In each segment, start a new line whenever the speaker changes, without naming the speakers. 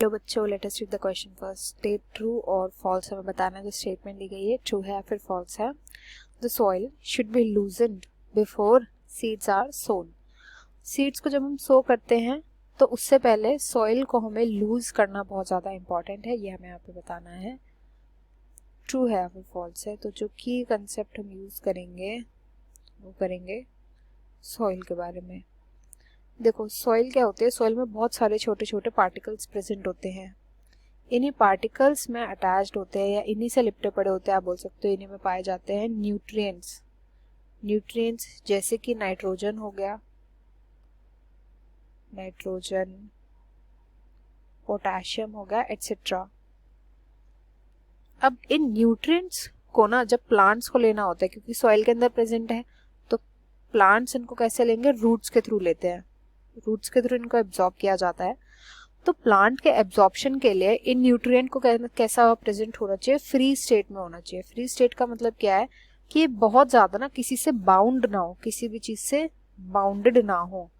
Hello बच्चों, let us read the question first. State true और false हमें बताना है। जो स्टेटमेंट दी गई है ट्रू है या फिर फॉल्स है। The soil should be loosened before seeds are sown. Seeds को जब हम सो करते हैं तो उससे पहले सॉइल को हमें लूज करना बहुत ज़्यादा इंपॉर्टेंट है, ये हमें यहाँ पे बताना है। ट्रू है या फिर फॉल्स है। तो जो की कंसेप्ट हम यूज़ करेंगे वो करेंगे सॉइल के बारे में। देखो, सॉइल क्या होती है, सॉइल में बहुत सारे छोटे छोटे पार्टिकल्स प्रेजेंट होते हैं। इन्हीं पार्टिकल्स में अटैच्ड होते हैं या इन्हीं से लिपटे पड़े होते हैं, आप बोल सकते हो। इन्हीं में पाए जाते हैं न्यूट्रिएंट्स। न्यूट्रिएंट्स जैसे कि नाइट्रोजन हो गया, नाइट्रोजन, पोटेशियम हो गया, एटसेट्रा। अब इन न्यूट्रिएंट्स को ना जब प्लांट्स को लेना होता है, क्योंकि सॉइल के अंदर प्रेजेंट है, तो प्लांट्स इनको कैसे लेंगे? रूट्स के थ्रू लेते हैं। रूट्स के थ्रू इनको एब्जॉर्ब किया जाता है। तो प्लांट के एब्जॉर्प्शन के लिए इन न्यूट्रिएंट को कैसा प्रेजेंट होना चाहिए? फ्री स्टेट में होना चाहिए। फ्री स्टेट का मतलब क्या है कि ये बहुत ज्यादा ना किसी से बाउंड ना हो, किसी भी चीज से बाउंडेड ना हो।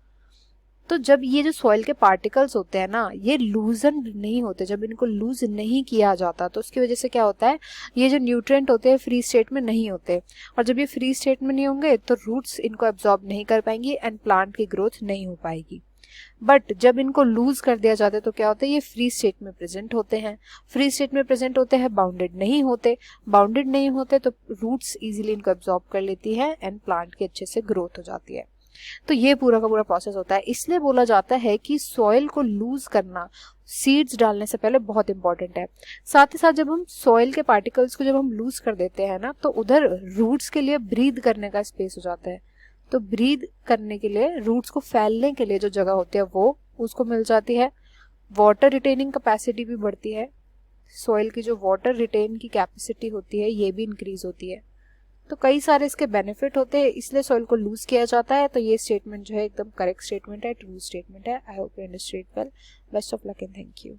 तो जब ये जो सॉइल के पार्टिकल्स होते हैं ना, ये लूजन नहीं होते, जब इनको लूज नहीं किया जाता तो उसकी वजह से क्या होता है, ये जो न्यूट्रिएंट होते हैं फ्री स्टेट में नहीं होते। और जब ये फ्री स्टेट में नहीं होंगे तो रूट्स इनको एब्जॉर्ब नहीं कर पाएंगी एंड प्लांट की ग्रोथ नहीं हो पाएगी। बट जब इनको लूज कर दिया जाता है तो क्या होता है, ये फ्री स्टेट में प्रेजेंट होते हैं। फ्री स्टेट में प्रेजेंट होते हैं, बाउंडेड नहीं होते। बाउंडेड नहीं होते तो रूट्स इजीली इनको एब्जॉर्ब कर लेती है एंड प्लांट की अच्छे से ग्रोथ हो जाती है। तो ये पूरा का पूरा प्रोसेस होता है। इसलिए बोला जाता है कि सॉइल को लूज करना सीड्स डालने से पहले बहुत इंपॉर्टेंट है। साथ ही साथ जब हम सॉइल के पार्टिकल्स को जब हम लूज कर देते हैं ना, तो उधर रूट्स के लिए ब्रीद करने का स्पेस हो जाता है। तो ब्रीद करने के लिए, रूट्स को फैलने के लिए जो जगह होती है वो उसको मिल जाती है। वाटर रिटेनिंग कैपेसिटी भी बढ़ती है। सॉइल की जो वाटर रिटेन की कैपेसिटी होती है ये भी इंक्रीज होती है। तो कई सारे इसके बेनिफिट होते हैं, इसलिए सॉइल को लूज किया जाता है। तो ये स्टेटमेंट जो है एकदम करेक्ट स्टेटमेंट है, ट्रू स्टेटमेंट है। I hope you understood well. Best of luck and thank you.